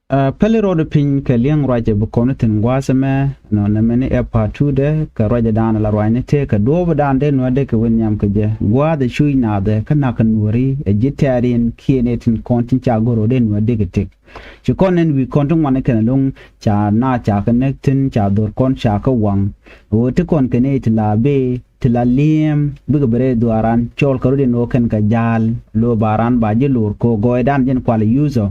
Pele road pin ke liang raja bukono tin gwasame no na meni e patude ka raja dana la rwine te ka dobo dande no de ke wenyam ke je gwa de shui na de kana kan wori e jitarin kienetin kontin cha goro de no de ke tek chikonen wi kontung mane ken lung cha na cha connectin cha dor kon cha ka wang o te kon kene tla be tla liem biga bere duaran chol karode no ken ka jal lo baran ba je lur ko goidan jen kwal user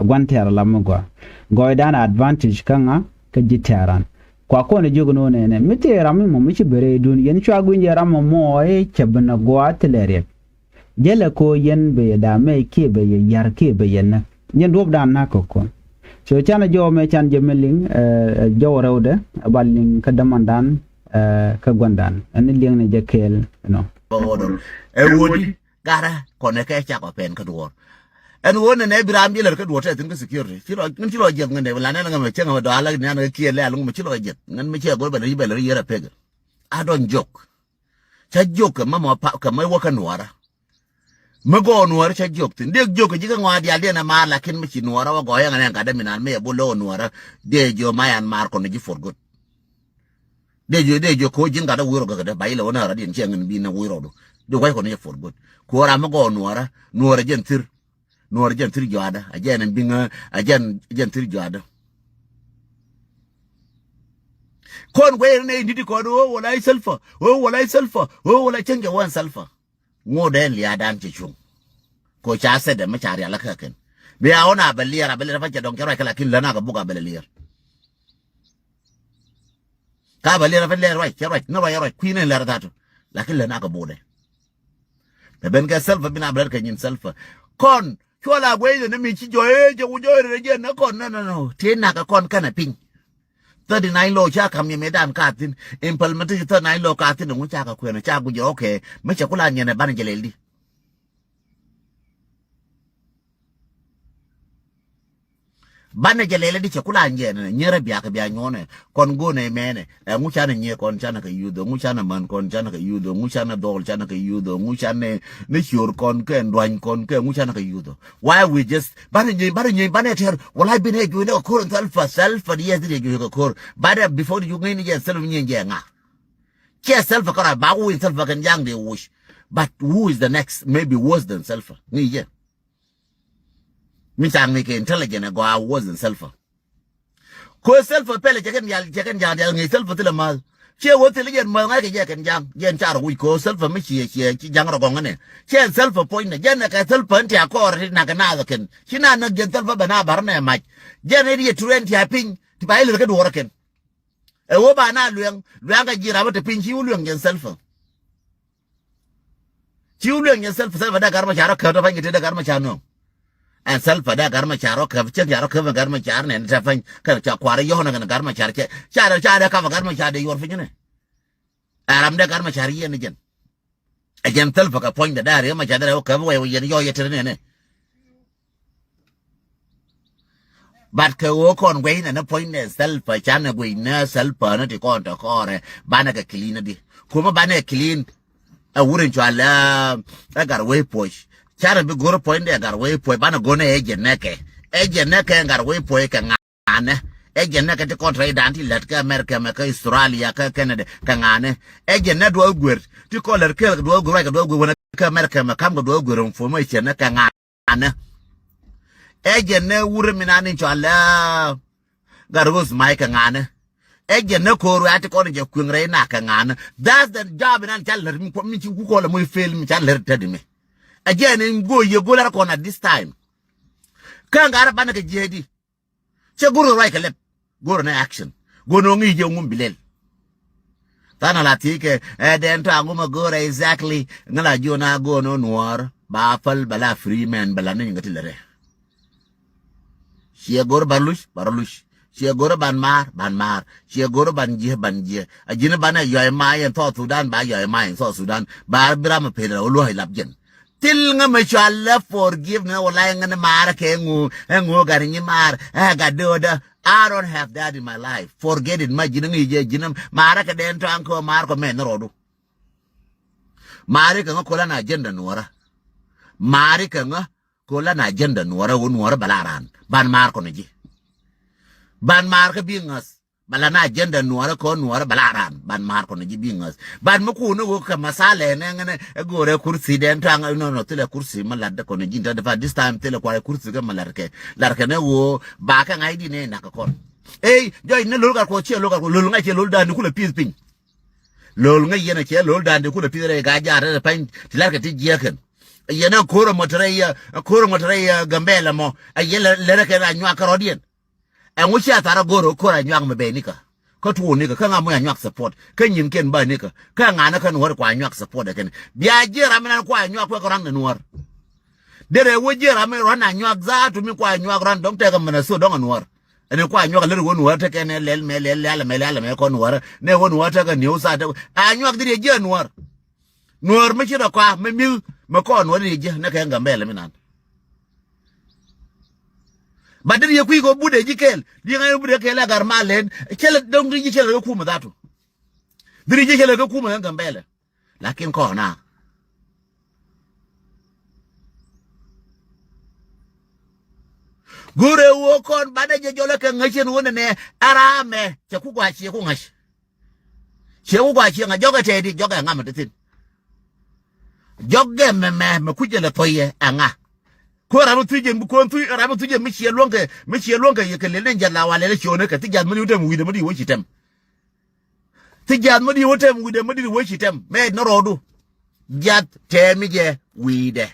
gwanter lamugwa goidan advantage kanga ka jitaran kwa kone jogono ne mite rami mo michi bere dun yen chwa gunje ramo mo e chabna gwa tlere jele ko yen be da me ke be yar ke be yen yen rob dan na ko kon so chana jo me chan jemeling jo rewde balling ka damandan ka gwandan ani liang ne jekel no e wodi gara kone ka cha ko pen ka duor en wona ne biram biler ka duor tin ka security chilo jet ngene wala ne ngam chenga do ala ne na kiel la ngum chilo jet ngan me che go beler yera pega I don't joke cha joke mama pa ka mai waka nuara mago nuara cha joke tin de joke jiga ngwa dia de na mar lakin me chi nuara wa go ya ngane ka de minan me bulo nuara de jo mayan mar ko ne ji for good de jo ko jinga da wuro ga de bayila wona ra din chengen bi na wuro do ko ko ne for good ko ra mago nuara jentir nuara jentir joada ajen binga ajen jentir joada kon gwe ne ndidi ko do wala sulfa wala change wan sulfa ngoden li adan ci chung ko cha se de ma chari ala ka ken be aona balira fa don kera kala kin lana ga buga balira ka balira fa le right no right queen le ratato lakin lana ga bode be ben ga sulfa bina blar ka nyin sulfa kon chola gwe ne mi ci joye je ujoye je na kon no tina ka kon kana ping 39 law cha kam me dan katin implementation 39 law katin ngo cha ka kwena cha gu je okay me cha kula nyene ban jeleldi ban jelele di cha kula nyene nyere bia ka bia nyone kon go ne mene ngo cha ne nye kon cha na ka yudo ngo cha na man kon cha na ka yudo ngo cha na dol cha na ka yudo ngo cha ne sure kon ke ndwan kon ke ngo cha na ka yudo why we just ban ter wala bin he ju ne ko alpha yes di ju ko but before you ngini je self nyenje nga ke self ka ba wu self kan jang de wish but who is the next maybe worse than self ni je mi sang ni ke intelligent go wasn't self ko self pele jeken yal ngi self tele ma che wo tele yen ma ngai ke ken jang yen char wi ko self mi chi jang ro gong ne che self point ne yen ka self anti akor na ka na ken china na gen self bana bar ne ma yen ri 20 aping ti ba ile ka do ken e wo ba na luang ga jira ba te pin chi luang yen self chi luang yen self da gar ma charo ka to ba ngi te da gar ma chano and self da garma charo ka chen yaro ka garma char ne ta fan ka cha kware yo na garma char che cha da ka garma char de yor fin ne aram da garma char yen jen ajen self ka point da dare ma cha da ka wo yen yo ye tere ne but ka wo kon we na point ne self cha na we na self na ti kon ta kore bana ka clean di kuma bana clean a wurin chala agar we push chara bi goro point de gar we po bana gone eje neke ngar we po ke ngane eje neke te kontra danti let ka America me ka Australia ka Canada ka ngane eje ne do gwer ti ko ler ke do gwer ka do gwer ka America me kam do gwer fo mo eje ne ka ngane eje ne wure minani chala gargos mai ka ngane eje ne ko ru ati ko je kunre na ka ngane that's the job nan chal ler mi ci ku ko le mo fail mi chal ler tadime again in go ye go la kona this time kan gara bana ke jedi che guru right lep guru na action go no ngi je ngum bilel tana la tike den ta ngum go exactly ngala jona go no Nuer ba fal bala free man bala ni ngati lere she guru barush she guru ban mar she guru ban je ajina bana yoy mai en to Sudan ba yoy mai en so Sudan ba bram pe lo lo lap jen til nga ma chala forgive na wala nga na mara ke ngu gari ni mar ga doda I don't have that in my life forget it ma jinangi je jinam mara ka den to anko mar ko men rodu mari ka ko la na agenda Nuera mari ka nga ko la na agenda Nuera balaran ban mar ko ni ban mar ka bingas bala na agenda Nuer ko Nuer balaran ban mar ko ji bingas ban muku no ka masale ne ngane gore kursi den tang no tele kursi malad ko ne jinta de this time tele kwa kursi ga malarke larke ne wo ba ka ngai di ne na ka kon joy ne lol ga ko che lol ga ko lol ngai che lol da ni kula pis pin lol ngai yena che lol da ni kula pis re ga ja re pan tilarke ti jeken yena koro motoreya gambella mo ayela lere ke na nywa karodien enguchi atara goro kora nyak mbe nika ko tu nika ka ngamu nyak support ka nyin ken ba nika ka ngana kan war kwa nyak support ken bia jera mena kwa nyak ko ran nuar dere wo jera me ran nyak za tu mi kwa nyak ran dom te ka mena so dong nuar ene kwa nyak le wo nuar te ken lel me ko nuar ne wo nuar te ka new sa te a nyak dire je nuar me chira kwa me mil me ko nuar dire je na ka ngambele minan badiri ye kuigo bude jikel di ngai bude kela gar malen kela dong di jikel ko kuma datu diri jikel ko kuma ngambele lakin ko na gure wo kon badaje jole ke ngachen wona ne arame che ku gwa chi ku ngash che ku gwa chi nga joga tedi joga ngam tin joge me kujele toye anga ko ramu tuje ko ramu tuje mi longa ye kele lenja la wale le chone ka tijad mudi wotem wide mudi wo chitem tijad mudi wotem wide mudi wo chitem me no rodu jat temije wide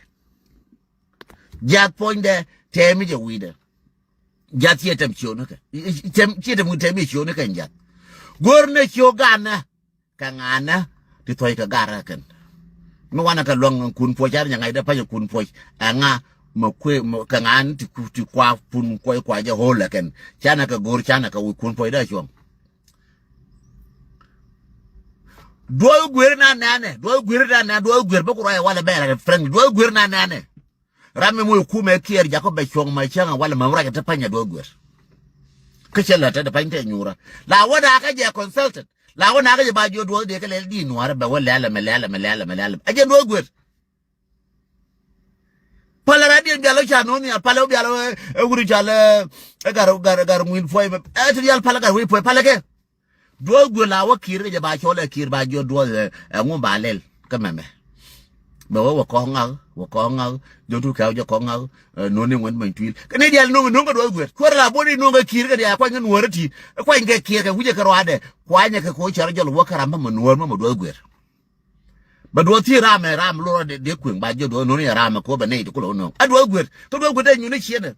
jat poinde temije wide jat yetem chone ka yetem mutem chone ka jat gorne chogana ka ngana ti toy ka gara kan no wana ka long kun po jar nyanga ida pa kun po anga makwe kangan ti kwa pun kwa je hola ken chana ka gor chana ka kun po ida chong do gwer na nane do gwer ba ko wala bela friend do gwer na nane ramme mo ku me kier jakob be chong ma changa wala mamra ka tapanya do gwer ka chela ta da pante nyura la wada ka je consultant la wada ka je ba jo do de ka le di Nuer ba wala la mala aje do gwer pala radio bialo chano ni pala bialo uri jale gar muin foi et real pala gar wi foi pala ke do gula wa kire je ba chole kir ba jo do ngum balel ka meme ba wa ko nga jo tu ka jo ko nga no ni won man twil ka ne dial no ngo do gwer ko la boni no nga kir ka dia kwa ngen worati kwa nge kir ka wuje ka rwade kwa nya ka ko chara jo wo karamba man wor ma do gwer ba do ti rame ram lo de kweng ba jo do no ni rame ko ba nei ko lo no ado gwer to do gwer nyu ni chiene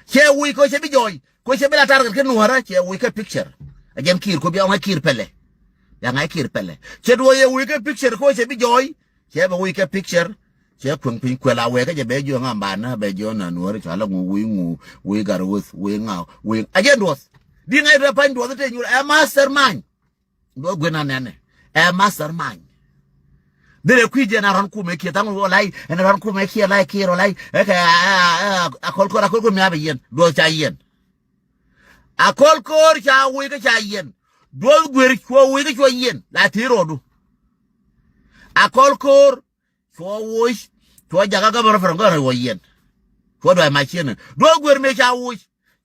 che wi ko che bi joy ko che bi la tar ke Nuer che wi ka picture agem kir ko bi on kir pele ya ngai kir pele che do ye wi ka picture ko che bi joy che ba wi ka picture che kweng pin kwela we ka je be jo ngamba na be jo na Nuer cha la wi gar wi ngao wi agem do di ngai da pan do te nyu a mastermind do gwer na nene a mastermind dere kwije na ran ku me ki tangu olai en ran ku me ki lai ki olai e ka akol ko me abiyen do cha yen akol ko cha wi ka cha yen do gwer ko wi ka yen la ti rodu akol ko wi to jaga ga bar frango ro yen ko do ma chen do gwer me cha wi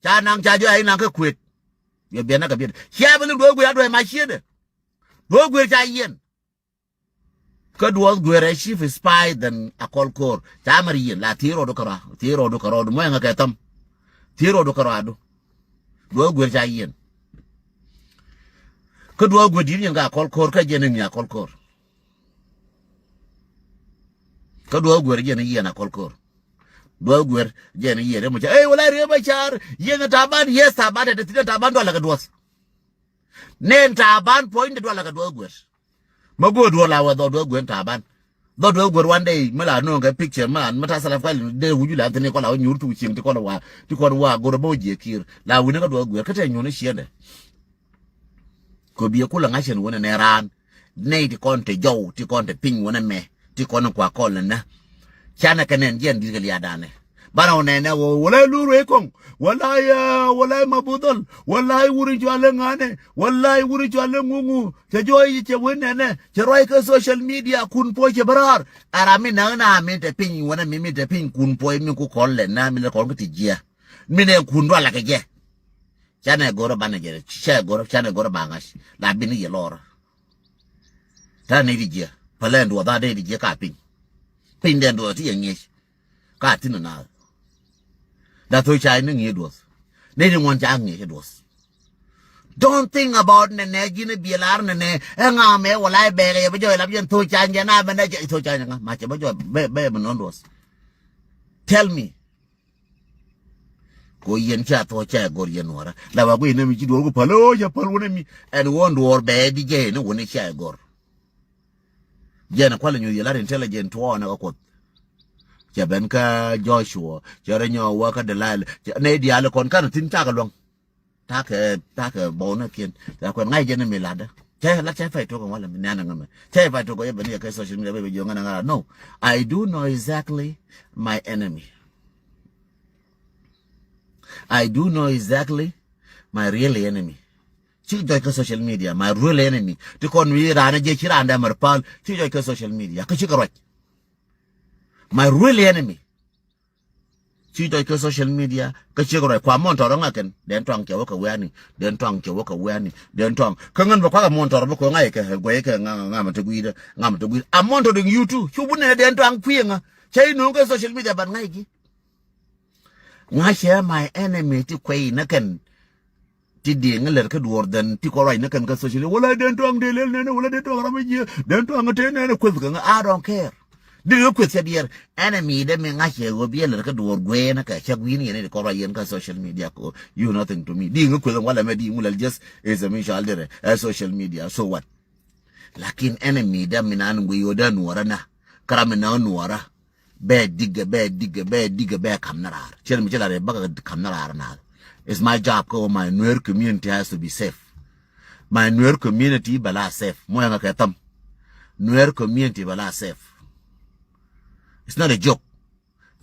cha nang cha jo ai nang ka kwet ye be na ka be cha be do gwer do ma chen do gwer cha yen could was gwere chief spy than a call core tamari la tiro do kara mo nga katam tiro do karado do gwer jayen could was gwedi nga call core ka jene nga call core could was gwer jene yena call core do gwer jene yere mo wala re ba char yena taban yes taban de taban do la gadwas nen taban point do la gadwas gwer mago do la wa do gwen taban do gwer one day mala no ga picture man mata sala file de wuju la tane ko la nyur tu chim ti ko wa go bo je kir la wi na do gwer ka te nyone shiende ko biye kula ngashen wona ne ran ne ti konte jow ti konte ping wona me ti kono kwa kol na chana kanen jen digal ya dane bara one ne wo wala luru e kong wala mabudol wala wuri jwale ngane wala wuri jwale ngungu te joyi te wenene te roi ka social media kun po che barar arami na mi te ping wona mi te ping kun po mi ku kolle na mi le ko ti jia mi ne kun do la ke je chane goro bana jere che goro chane goro bangash la bini ye lor ta ne di je palen do da de di je ka pin den do ti yen ka tin na da to chai ne ngi do ne di won cha ngi do don't think about ne gine bielar ne nga me wala be ge be jo la bien to cha na be ne to cha nga ma che be jo be non do tell me go yen cha to cha gor yen wara la ba go yen mi ji do go palo ya palo ne mi and won do be di je ne woni cha gor je na kwala nyu yela intelligent to na ko cha ben ka Joshua cha nyo wa ka de la ne dia le kon kan tin ta ka long ta ka bo na kien ta ko ngai je ne mi la da che la che fa to ko wala mi na ngam che fa to ko ye ben ya ka social media be jo ngana no I do know exactly my enemy. I do know exactly my real enemy. Chi joy ka social media, my real enemy. To kon wi rana je chi randa marpal, chi joy ka social media. Ka chi karot. My real enemy. Chi joy ka social media, ka chi karot. Kwa mon toro ngaken, den twang ke woka wani, den twang ke woka wani, den twang. Ka ngan ba kwa mon toro ko ngai ke gwe ke ngama to gwida, ngama to gwida. Amon to ding you too. Chu bune den twang kwienga. Chai no ka social media ban ngai ki. Nga share my enemy ti kwai na kan ti ding le ka duor dan ti ko rai na kan ka social wala den to ang de le ne wala den to ra me ji den to ang te ne ko ka I don't care de ko se bier enemy de me nga share go bier le ka duor gwe na ka cha gwi ni ne ko rai yen ka social media ko you nothing to me ding ko wala me ding wala just is a social de social media so what lakin enemy de me nan gwe yo da nuora na kara me na nuora be digga kamnarar chen mi chelare baga kamnarar na it's my job ko my Nuer community has to be safe my Nuer community bala safe mo nga katam Nuer community bala safe it's not a joke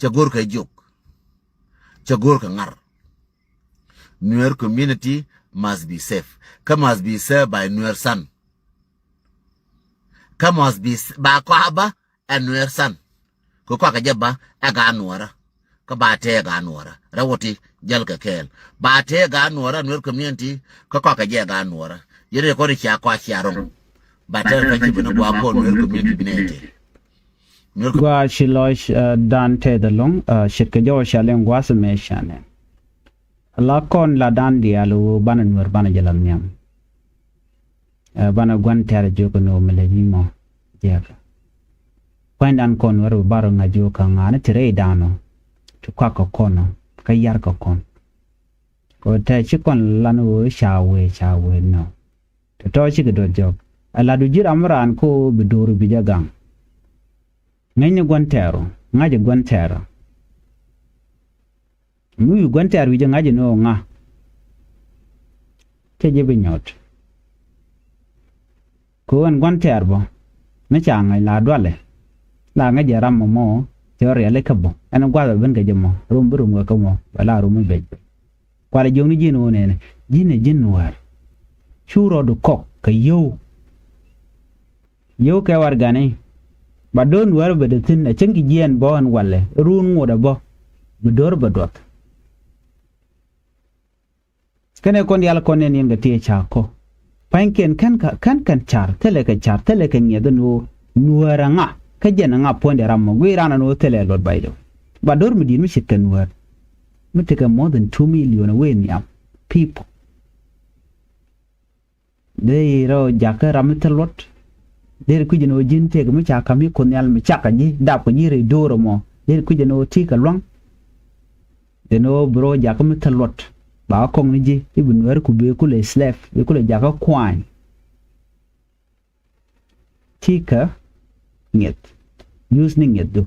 chagor ka joke chagor ka ngar Nuer community must be safe come must be served by Nuer son come must be ba ko aba and Nuer son ko ka jaba aga nuora ka ba te ga nuora rawoti jal ka kel ba te ga nuora Nuer community ka je ga nuora yere ko ri cha kwa chiarong ba te ka ji bino gwa ko Nuer community binete gwa shilosh dan te de long shirke jo shalen gwa se me shane la kon la dan dialu bana Nuer bana jalam nyam bana gwan tere jo ko no mele mo jeka Kwendan kon waru baro nga jo ka ngana tire dano to kwa ko kono ka yar ko kon ko te chikon lanu shawe no to chi do job ala du jira amran ko biduru bijagang ngene gwantero ngaje gwantero mu gwantero wije ngaje no nga te je binyot ko an gwantero bo na changa la dwale la nga jaram mo teori ale kabo ana gwada ben ga jamo rum ga kamo bala rum be kwala joni jino ne jine war churo do kok ka yo ka war gane ba don war be de tin a cengi jien bon walle run ngoda bo be dor ba dot kene kon yal kon ne nga tie cha ko panken kan char tele ka nyedo no nuara nga ka jena nga ponde rammo gwirana no tele lord baydo ba dor mi din mi shitten war mi take more than 2 million away ni people they ro jaka ramtelot der ku jeno jinte ga mi chaka mi ko nyal mi chaka ji da ko jire doro mo der ku jeno tika long de no bro jaka mi telot ba ko ni ji ibn wer ku be ku le slave be ku le jaka kwan tika nyet use ni nyet do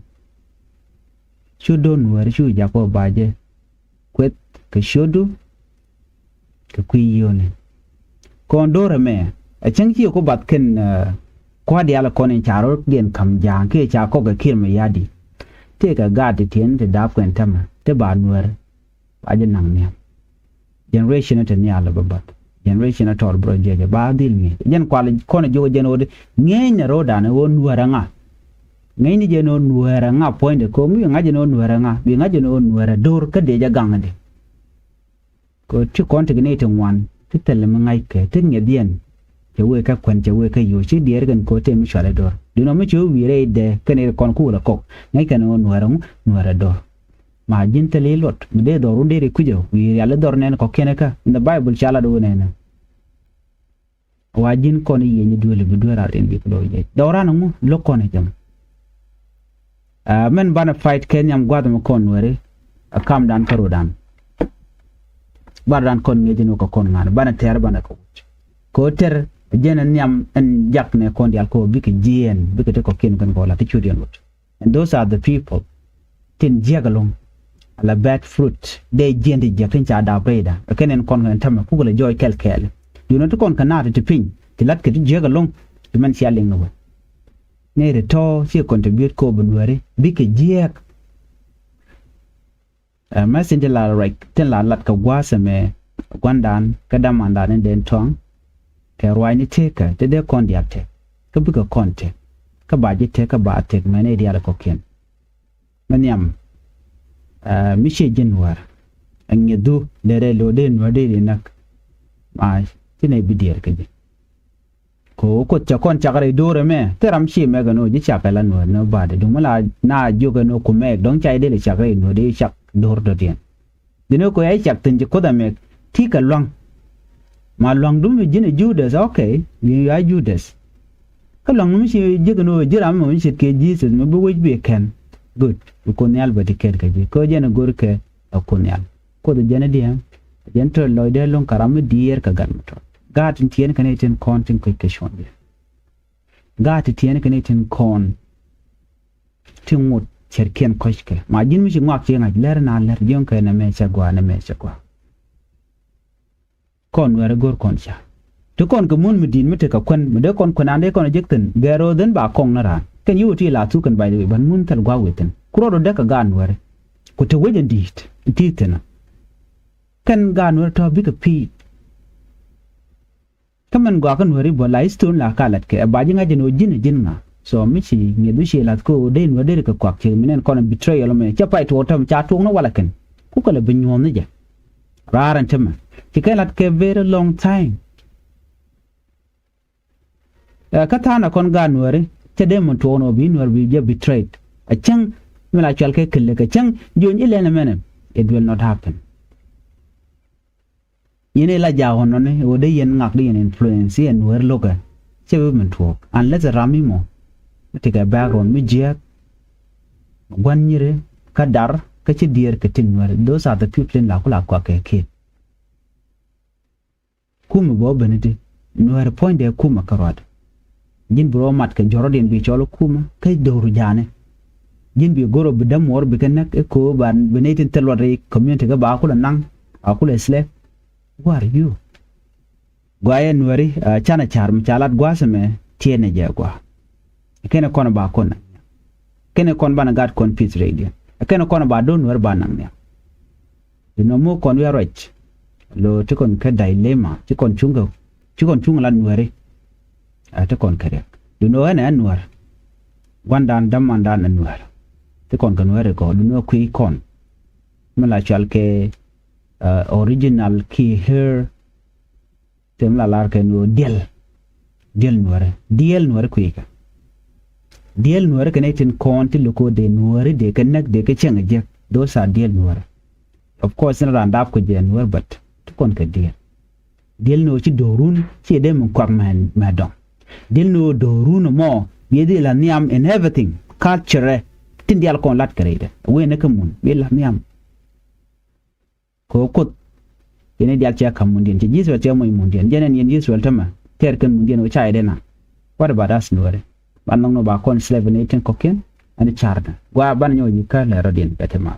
shodo Nuer shu jako baje kwet ke shodo ke kuyone kondore me a changi ko bat ken kwa dia la konen charo gen kam jang ke cha ko ga kirme yadi te ka gadi tien te da kwen tama te ba Nuer baje nang ne generation te ni ala babat generation at all bro jeje ba dil ni jen kwala kono jogo jenode ngenya roda ne won Nuer nga ngeni je no Nuer nga point ko mi ngaje no Nuer nga bi ngaje no Nuer dor ka de ja gangade ko chu kon te ne te wan te tel ma ngai ke te nge dien che we ka kwen che we ka yu chi dier gan ko te mi chale dor du no mi chu wi re de ke ne kon ku la ko ngai ka no nuera dor ma jin te le lot mi de dor unde re kujo wi ya le dor ne ko kene ka in the bible chala do ne na wa jin kon yi ni dole bi dora en bi ko ye dora no mu lo kon e jam men bana fight kenyam gwada mo kon were akam dan karo dan bardan kon ngejino ko kon ngana bana ter bana ko ter jenen nyam en jakne kon dial ko bike jien bike te ko ken kan gola ti chudian lot and those are the people tin jagalong ala bad fruit de jende jakin cha da breda kenen kon ngan tam ku gola joy kel you know to kon kanata ti pin ti lat ke ti jagalong ti man sia ling no ne re to si contribute ko bunware bike jiek messenger la right ten la lat ka gwasa me gwandan ka damanda ne den tong ke roi ni teka te de kon dia te ka bi ka konte ka ba ji te ka ba te me ne dia ko ken maniam mi she jinwar an yedu de re lo de no de nak ma tine bi der ke ji ko cha kon cha gare dore me teram shi me ga no ji cha kala no ba de dumala na joga no ku me dong chai de le cha gare no de chak dor do dien dino ko ai chak tin ko da me ti ka long ma long dum jine judas okay ni ya judas ka long mi shi jiga no jira mo shi ke jesus me bo be ken good ko ne alba de ken ka ji ko jena gor ke ko ne al ko de jena dia jento lo de long karam dier ka gan to gat tien kan eten kontin ko ke shon de gat tien kan eten kon timut cherken koshke ma jin mi ngak che ngak ler na ler jon ka na me chagwa kon were gor kon cha to kon ko mun mi din mi te ka kon mi de kon ande kon jekten gero den ba kon na ran kan yu ti la tu kan by the way ban mun tal gwa weten kuro do de ka gan were ko te weje dit na kan gan were to bi ka pi kaman gwa kan were bo la istun la kalat ke ba jinga jeno jin nga so mi chi ngi du shi lat ko den wede ka kwak che minen kon betrayal me cha pai to tam cha tung no wala ken ku kala binyom ne ja raran chama ti lat ke very long time ka ta na kon ga nuore cha de mon to no bi nuor bi je betrayed a chang mila chal ke kille ka chang jon ile na menen it will not happen yene la ja hono ne o de yen ngak de yen influence yen nuor loga che bi men to unless rami mo tiga background mi jiak gwanyire ka dar ka ci dier ka tin nuor those are the people in la kula kwa ke kuma bo benedi nuor point de kuma karwad jin bro mat ka jorodin bi cholo kuma kay dooru jane jin bi goro bi dam wor bi kanak ko ban benetin telware community ga ba kula nang akula slave who are you gwaye nuori chana charm chalat gwasame tiene jagwa kene kono ba kona kene kon bana gat kon peace radio kene kono ba don nuor banang ne dino mo kon we right lo tikon ka dilemma tikon chunga la nuori te kon kare dino ene nuor wandan damandan nuor tikon kan nuor ko dino kui kon mala chalke original key here temla lar ke no del nuor kuika del nuor ke netin konti loko de nuor de kanak de ke chenga je those are del nuor of course na randa ko je nuor but to kon ka del no ci dorun ci de mun kwak man madam del no dorun mo be de la niam and everything culture tin dial kon lat karede we na kamun be la niam ko yene dial cha kam mundien ci jiswa cha moy mundien jenen yen jiswa tama ter kan mundien o cha edena what about us nuore ban no ba kon slave nation koken ani charda gwa ban nyo yika la radin betema